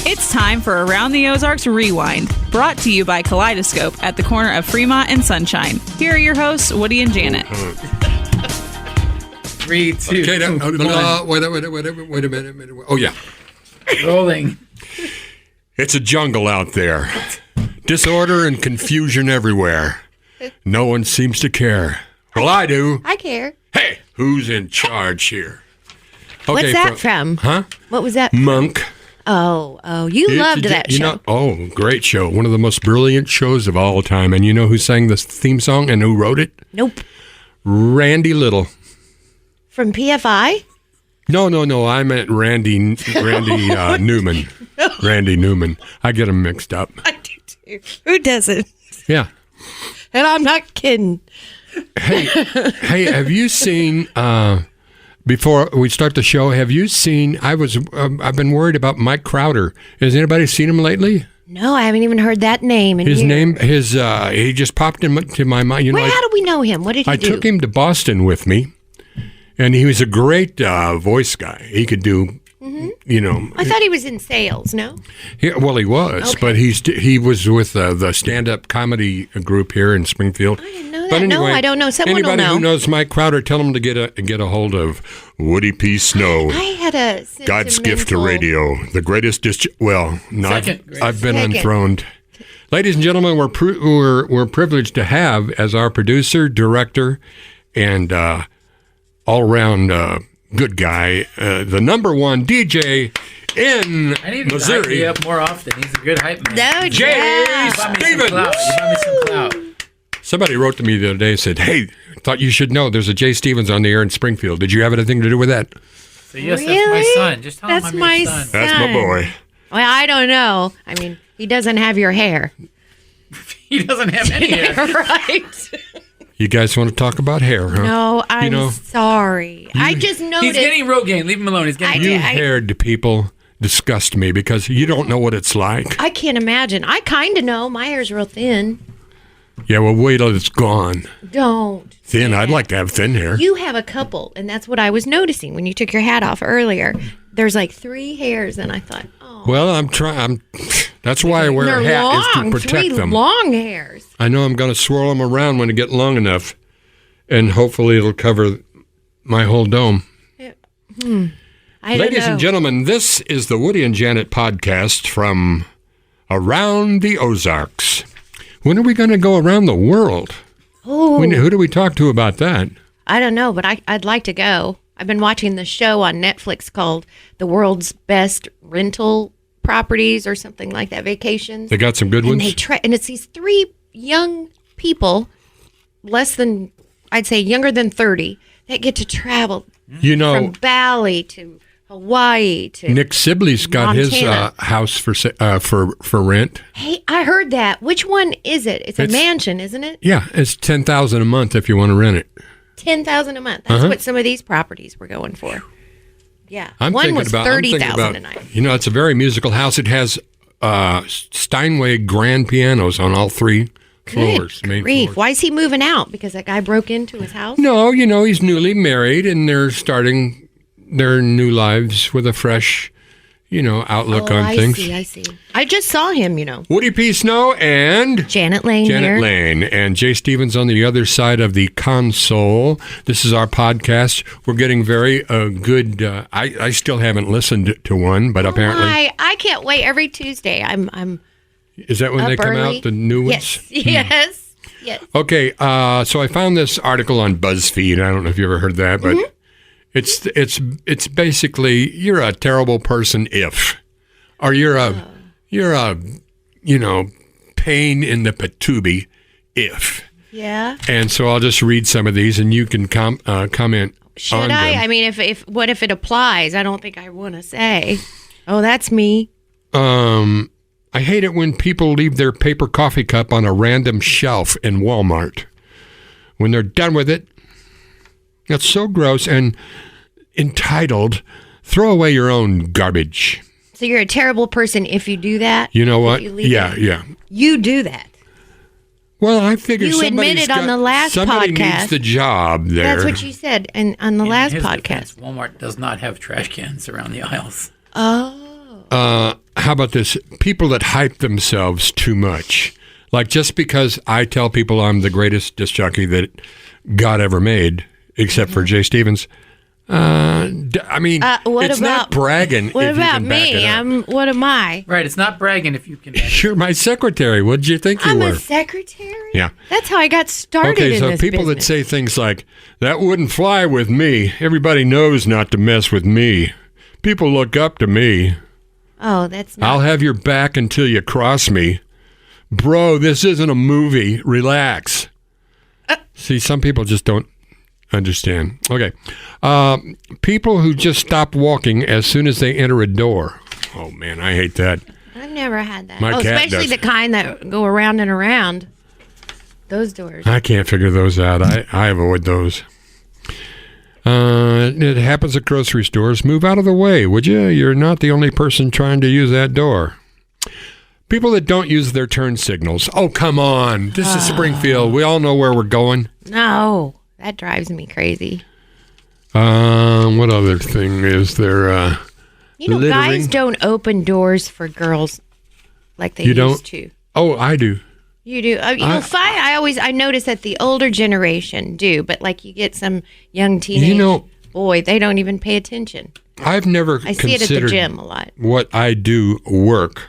It's time for Around the Ozarks Rewind, brought to you by Kaleidoscope at the corner of Fremont and Sunshine. Here are your hosts, Woody and Janet. 3, 2, Okay, 1. wait a minute. Oh, yeah. Rolling. It's a jungle out there. Disorder and confusion everywhere. No one seems to care. Well, I do. I care. Hey, who's in charge here? Okay, What's that from? Huh? What was that? Monk. Oh, you loved that show. Great show. One of the most brilliant shows of all time. And you know who sang the theme song and who wrote it? Nope. Randy Little. From PFI? No. I meant Randy Newman. Randy Newman. I get them mixed up. I do too. Who doesn't? Yeah. And I'm not kidding. Hey, have you seen? Before we start the show, have you seen? I've been worried about Mike Crowder. Has anybody seen him lately? No, I haven't even heard that name. He just popped into my mind. How do we know him? What did he do? I took him to Boston with me, and he was a great voice guy. He could do, I thought he was in sales. No. He was, Okay. but he was with the stand-up comedy group here in Springfield. I didn't know that. But anyway, No, I don't know. Someone will anybody know. who knows Mike Crowder, tell him to get a hold of Woody P. Snow. I had a God's gift to sentimental- radio, the greatest. Second greatest. I've been Second. enthroned. Ladies and gentlemen, we're privileged to have as our producer, director, and all-around good guy, the number one DJ in I need to hype Missouri, you up more often. He's a good hype man. No, Jay yeah. You brought me some Stevens. clout. You brought me some clout. Somebody wrote to me the other day and said, "Hey, thought you should know there's a Jay Stevens on the air in Springfield. Did you have anything to do with that?" So yes, that's Really? my son. Just tell That's him I'm my your son. That's my boy. Well, I don't know. I mean, he doesn't have your hair. He doesn't have any hair. Right. You guys want to talk about hair, huh? No, I'm know, sorry. I just noticed. He's getting Rogaine. Leave him alone. He's getting. You haired people disgust me because you don't know what it's like. I can't imagine. I kind of know. My hair's real thin. Yeah, well, wait till it's gone. Don't. Thin? I'd like to have thin hair. You have a couple, and that's what I was noticing when you took your hat off earlier. There's like 3 hairs, and I thought, oh. Well, I'm trying. That's why I wear They're a hat long, is to protect 3 them. long hairs. I know I'm going to swirl them around when they get long enough, and hopefully it'll cover my whole dome. I don't Ladies know. and gentlemen, this is the Woody and Janet podcast from Around the Ozarks. When are we going to go around the world? Oh, Who do we talk to about that? I don't know, but I'd like to go. I've been watching the show on Netflix called The World's Best Rental Properties or something like that, vacations. They got some good and ones? and it's these 3 young people, less than, I'd say younger than 30, that get to travel You know, from Bali to Hawaii to. Nick Sibley's got his Montana. house for rent. Hey, I heard that. Which one is it? It's a mansion, isn't it? Yeah, it's $10,000 a month if you want to rent it. $10,000 a month. That's what some of these properties were going for. Yeah, one was $30,000 a night. You know, it's a very musical house. It has Steinway grand pianos on all 3 floors. Good Main grief. floors. Why is he moving out? Because that guy broke into his house? No, you know, he's newly married and they're starting their new lives with a fresh, outlook on I things. I see. I just saw him, Woody P. Snow and Janet Lane here. Janet Lane and Jay Stevens on the other side of the console. This is our podcast. We're getting very good. I still haven't listened to one, but apparently, I can't wait. Every Tuesday, I'm is that when up they come early. out? The new ones. Yes. Yes. Okay, so I found this article on Buzzfeed. I don't know if you ever heard that, but it's basically you're a terrible person if, or you're a pain in the patootie if. Yeah. And so I'll just read some of these, and you can comment. Should on I? them. I mean, if what if it applies? I don't think I want to say. Oh, that's me. I hate it when people leave their paper coffee cup on a random shelf in Walmart. When they're done with it, that's so gross and entitled, throw away your own garbage. So you're a terrible person if you do that? You know what? If you leave Yeah, it? yeah. You do that. Well, I figured You admitted on the last somebody podcast. needs the job there. That's what you said on the last In his podcast. defense, Walmart does not have trash cans around the aisles. Oh. how about this? People that hype themselves too much. Like, just because I tell people I'm the greatest disc jockey that God ever made, except for Jay Stevens. I mean, it's not bragging. What if you about can back it me? up. What am I? Right, it's not bragging if you can. You're my secretary. What did you think you I'm were? a secretary? Yeah. That's how I got started Okay, in so this people that business. say things like, that wouldn't fly with me. Everybody knows not to mess with me. People look up to me. Oh, that's not. I'll have your back until you cross me. Bro, this isn't a movie. Relax. See, some people just don't understand. Okay. People who just stop walking as soon as they enter a door. Oh, man, I hate that. I've never had that. My cat especially does. the kind that go around and around. Those doors. I can't figure those out. I avoid those. It happens at grocery stores. Move out of the way, would you? You're not the only person trying to use that door. People that don't use their turn signals. Oh, come on. This is Springfield. We all know where we're going. No, that drives me crazy. What other thing is there? You know, littering. guys don't open doors for girls like they You used don't? to. Oh, I do. You do. You'll find. I notice that the older generation do, but like you get some young teenage boy, they don't even pay attention. I've never I see it at the considered gym a lot. what I do work,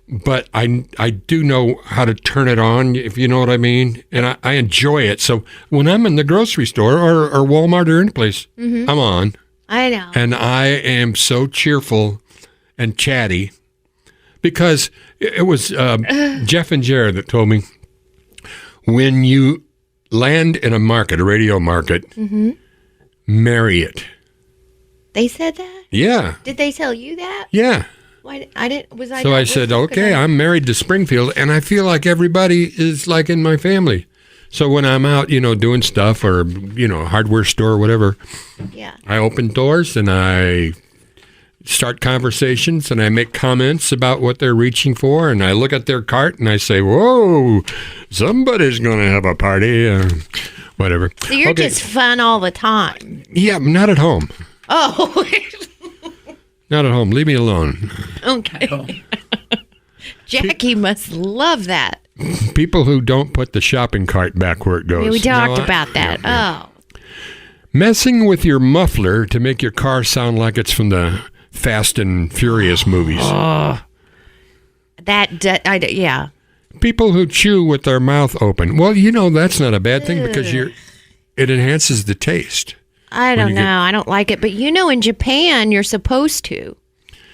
but I do know how to turn it on, if you know what I mean, and I enjoy it. So when I'm in the grocery store or Walmart or any place, I'm on, I know. and I am so cheerful and chatty because it was Jeff and Jared that told me when you land in a market, a radio market, marry it. They said that? Yeah. Did they tell you that? Yeah. Why I didn't? Was I? So not I said, listening? 'Cause okay, I- I'm married to Springfield, and I feel like everybody is like in my family. So when I'm out, doing stuff or, hardware store or whatever, Yeah. I open doors and I start conversations and I make comments about what they're reaching for. And I look at their cart and I say, whoa, somebody's going to have a party. Whatever. So you're Okay. just fun all the time. Yeah, not at home. Oh, Not at home. Leave me alone. okay. Jackie must love that. People who don't put the shopping cart back where it goes. We talked No, about that. yeah. Oh, Messing with your muffler to make your car sound like it's from the Fast and Furious movies. yeah. People who chew with their mouth open. Well, that's not a bad thing because it enhances the taste. I don't you know. get- I don't like it. But in Japan, you're supposed to.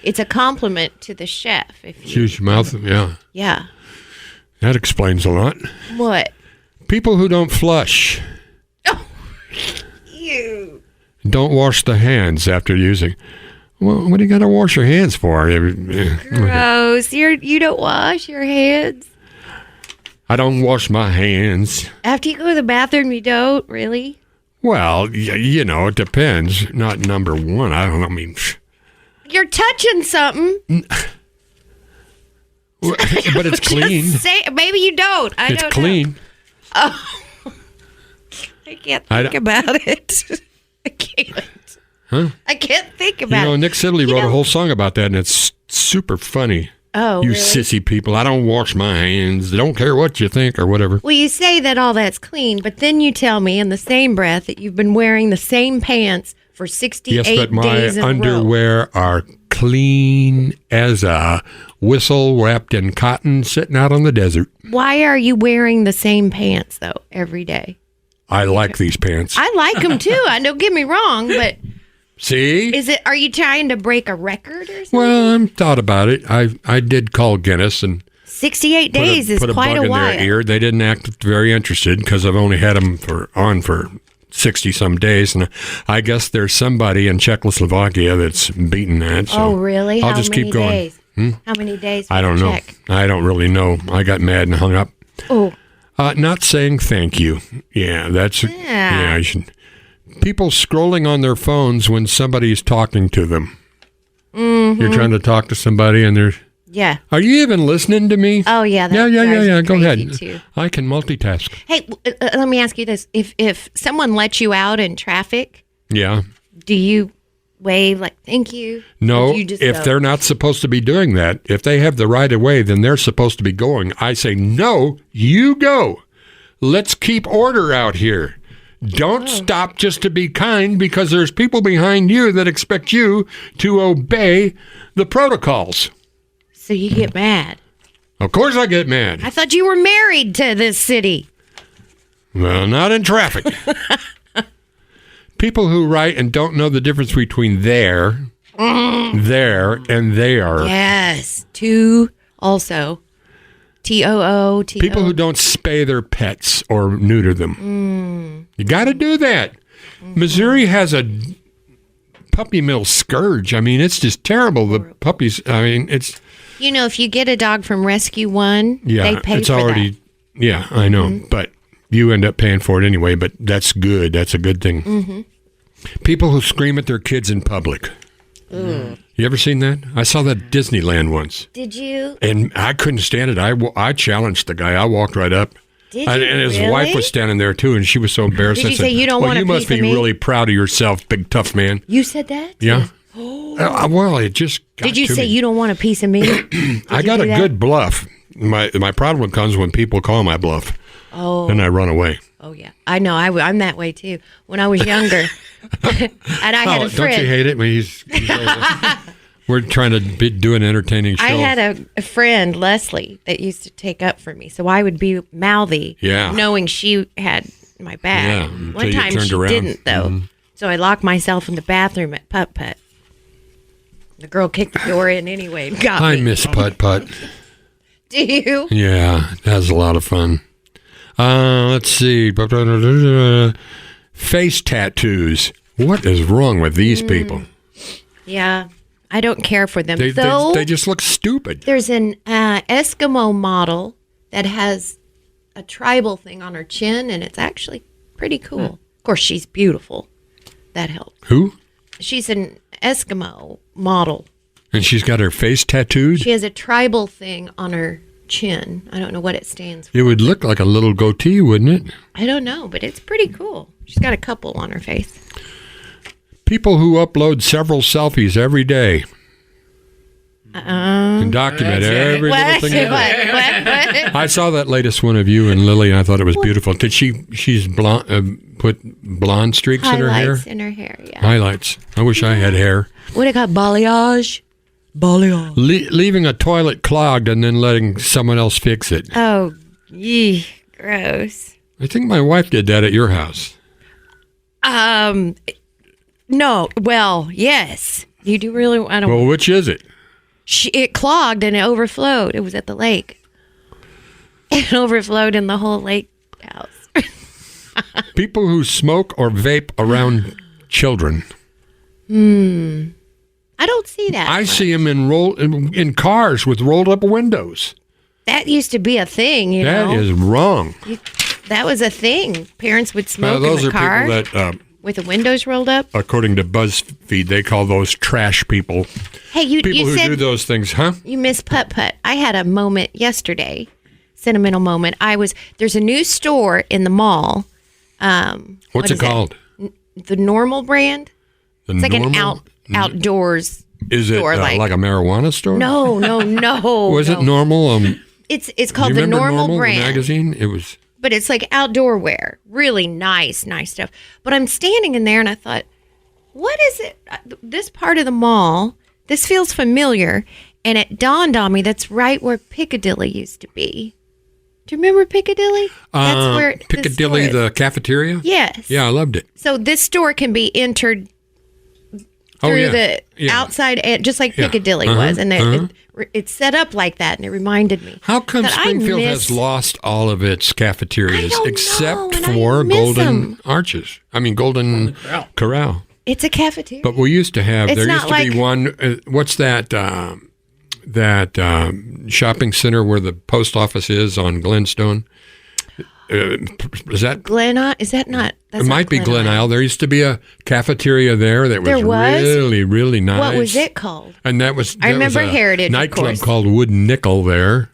It's a compliment to the chef. If you, Chew your mouth, yeah. yeah. That explains a lot. What? People who don't flush. Ew. Don't wash the hands after using. Well, what do you got to wash your hands for? Gross. You don't wash your hands? I don't wash my hands. After you go to the bathroom, you don't? Really? Well, it depends. Not number one. I don't know. I mean, You're touching something. but it's clean. Say, maybe you don't. I It's don't clean. know. I can't think about it. I can't. Huh? I can't think about it. Nick Sidley wrote a whole song about that, and it's super funny. Oh, You really? sissy people. I don't wash my hands. I don't care what you think or whatever. Well, you say that all that's clean, but then you tell me in the same breath that you've been wearing the same pants for 68 Yes, but my days in a row. underwear are clean as a whistle wrapped in cotton sitting out on the desert. Why are you wearing the same pants, though, every day? I like these pants. I like them, too. Don't get me wrong, but See? are you trying to break a record or something? Well, I'm thought about it. I did call Guinness and 68 put days is a quite bug a in while. their ear. They didn't act very interested because I've only had them for 60-some days. And I guess there's somebody in Czechoslovakia that's beaten that. So Oh, really? I'll How just many keep going. days? How many days? I don't know. Check? I don't really know. I got mad and hung up. Oh, Not saying thank you. Yeah, that's Yeah. I should. People scrolling on their phones when somebody's talking to them. Mm-hmm. You're trying to talk to somebody and they're. yeah. Are you even listening to me? Oh, yeah. That Yeah. drives me Go crazy, ahead. too. I can multitask. Hey, let me ask you this: if someone lets you out in traffic, Yeah. do you wave like thank you? No, Or do you just if go? they're not supposed to be doing that, if they have the right of way, then they're supposed to be going. I say, no, you go. Let's keep order out here. Don't stop just to be kind because there's people behind you that expect you to obey the protocols. So you get mad. Of course I get mad. I thought you were married to this city. Well, not in traffic. People who write and don't know the difference between there, and there. Yes. Two also. TOO. People who don't spay their pets or neuter them. You got to do that. Missouri has a puppy mill scourge. I mean, it's just terrible. The puppies, I mean, it's... You know, if you get a dog from Rescue One, they pay it's for already, that. Yeah, I know. But you end up paying for it anyway, but that's good. That's a good thing. People who scream at their kids in public. You ever seen that? I saw that at Disneyland once. Did you? And I couldn't stand it. I challenged the guy. I walked right up. Did you And his really? wife was standing there, too, and she was so embarrassed. Did you I said, say, "You don't well, want a you must piece be of me?" really proud of yourself, big tough man. You said that? Yeah. Well, it just got Did you to say me. you don't want a piece of me? I got do a that? good bluff. My problem comes when people call my bluff. Oh. And I run away. Oh, yeah. I know. I'm that way, too. When I was younger. And I had a friend. Don't you hate it when he's we're trying to do an entertaining show? I had a friend, Leslie, that used to take up for me. So I would be mouthy, knowing she had my back. Yeah, until One you time turned she around. didn't, though. So I locked myself in the bathroom at Putt Putt. The girl kicked the door in anyway and got I me. miss putt-putt. Do you? Yeah, that's a lot of fun. Let's see. Face tattoos. What is wrong with these people? Yeah. I don't care for them. They just look stupid. There's an Eskimo model that has a tribal thing on her chin, and it's actually pretty cool. Of course, she's beautiful. That helps. Who? She's an Eskimo model. And she's got her face tattooed? She has a tribal thing on her chin. I don't know what it stands for. It would look like a little goatee, wouldn't it? I don't know, but it's pretty cool. She's got a couple on her face. People who upload several selfies every day. And document every little thing. What? I saw that latest one of you and Lily, and I thought it was beautiful. Did she's blonde, put blonde streaks in her hair? Highlights in her hair, yeah. Highlights. I wish I had hair. What do you call balayage? Balayage. Leaving a toilet clogged and then letting someone else fix it. Oh, yee, gross. I think my wife did that at your house. No, well, yes. You do really, I don't Well, which is it? It clogged and it overflowed. It was at the lake. It overflowed in the whole lake house. People who smoke or vape around children. I don't see that. I much. see them in cars with rolled up windows. That used to be a thing, you That know. is wrong. That was a thing. Parents would smoke Those in the are car people that, with the windows rolled up. according to Buzzfeed, they call those trash people. Hey, People you who said do those things, huh? you miss Putt Putt. I had a moment yesterday, sentimental moment. There's a new store in the mall. What's What it is called? The Normal brand. It's like an Normal? outdoors. Is it store, like a marijuana store? No. Was it Normal? It's Do called you the remember Normal the brand. magazine? It was. But it's like outdoor wear. Really nice stuff. But I'm standing in there and I thought, what is it? This part of the mall, this feels familiar. And it dawned on me that's right where Piccadilly used to be. Do you remember Piccadilly? That's where this Piccadilly, store is. the cafeteria? Yes. Yeah, I loved it. So this store can be entered through the outside, just like Piccadilly was. And it's set up like that. And it reminded me. How come that I Springfield miss- has lost all of its cafeterias I don't except know, and I for miss Golden them. Arches? I mean, Golden Corral. It's a cafeteria. But we used to have, It's there not used to be like- one, what's that shopping center where the post office is on Glenstone? Is that? Is that not? That's It not might be Glen Glen Isle. There used to be a cafeteria there that was, There was? really, really nice. What was it called? And that was I remember a Heritage, of nightclub course. called Wooden Nickel there.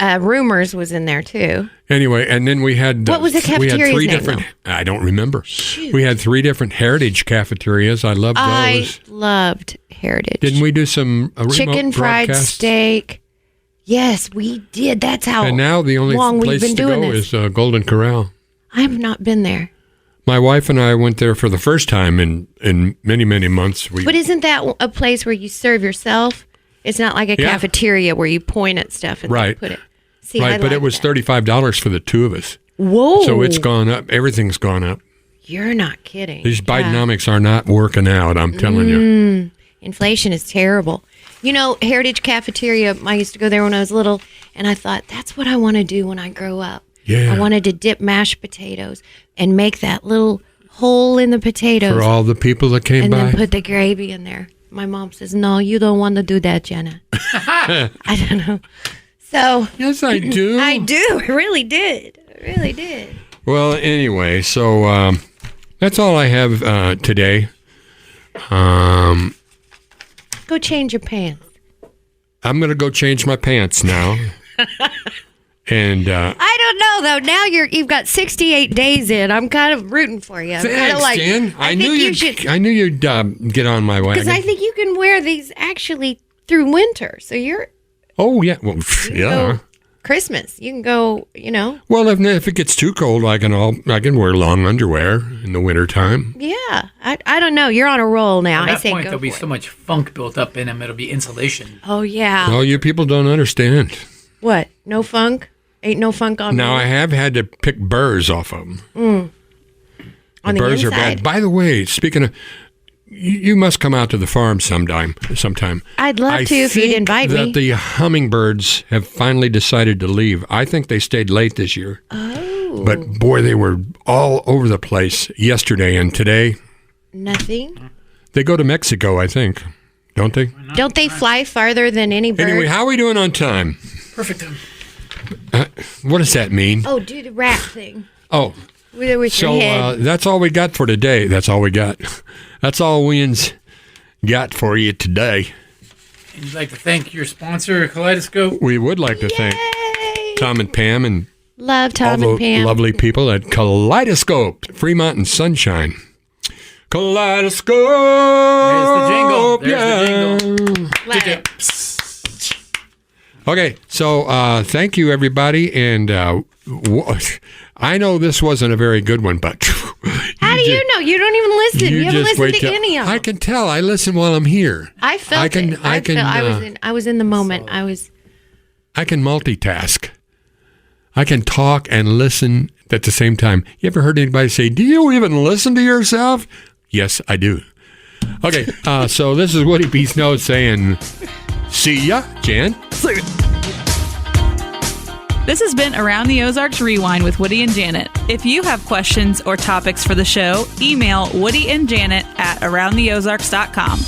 Rumors was in there too. Anyway, and then we had what was the cafeteria's we had three name, different. though? I don't remember. Shoot. We had 3 different heritage cafeterias. I loved those. I loved Heritage. Didn't we do some Chicken remote fried broadcasts? steak? Yes, we did. That's how And now the only long we've place been to doing go this. is Golden Corral. I have not been there. My wife and I went there for the first time in many, many months. But isn't that a place where you serve yourself? It's not like a Yeah. cafeteria where you point at stuff and Right. put it. See, Right, I but it like was that. $35 for the 2 of us. Whoa. So it's gone up. Everything's gone up. You're not kidding. These Yeah. Bidenomics are not working out, I'm telling you. Inflation is terrible. You know, Heritage Cafeteria, I used to go there when I was little, and I thought, that's what I want to do when I grow up. Yeah. I wanted to dip mashed potatoes and make that little hole in the potatoes For all the people that came and by. then put the gravy in there. My mom says, no, you don't want to do that, Jenna. I don't know. So Yes, I do. I do. I really did. I really did. Well, anyway, so that's all I have today. Go change your pants. I'm going to go change my pants now. And I don't know though. Now you've got 68 days in. I'm kind of rooting for you. I'm kind thanks, of like, Jen. I knew think you should, I knew you'd get on my wagon. because I think you can wear these actually through winter. So you're Oh yeah, well, yeah. go Christmas. You can go. You know. Well, if it gets too cold, I can wear long underwear in the wintertime. Yeah. I don't know. You're on a roll now. At I that say point, go there'll be for so it. much funk built up in them. It'll be insulation. Oh yeah. Oh, you people don't understand. What? No funk? Ain't no funk on. Now me? I have had to pick burrs off of them. On the burrs are inside. bad. By the way, speaking of, you must come out to the farm sometime. I'd love I to if you'd think invite that me. the hummingbirds have finally decided to leave. I think they stayed late this year. Oh. But boy, they were all over the place yesterday and today. Nothing. They go to Mexico, I think, don't they? Don't they fly farther than any bird? Anyway, how are we doing on time? Perfect. What does that mean? Oh, do the rat thing Oh, with so your head. that's all we got for today. That's all we got. That's all we's got for you today. And you'd like to thank your sponsor, Kaleidoscope. We would like to thank Yay! Tom and Pam and Love all Tom the and Pam. lovely people at Kaleidoscope, Fremont and Sunshine. Kaleidoscope. There's the jingle. Let it. Okay, so thank you, everybody. And I know this wasn't a very good one, but How do you know? You don't even listen. You haven't just listened wait to till- any of them. I can tell. I listen while I'm here. I felt it. I was in the moment. I can multitask. I can talk and listen at the same time. You ever heard anybody say, "Do you even listen to yourself?" Yes, I do. Okay, so this is Woody B. Snow saying, "See ya, Jan." This has been Around the Ozarks Rewind with Woody and Janet. If you have questions or topics for the show, email Woody and Janet at aroundtheozarks.com.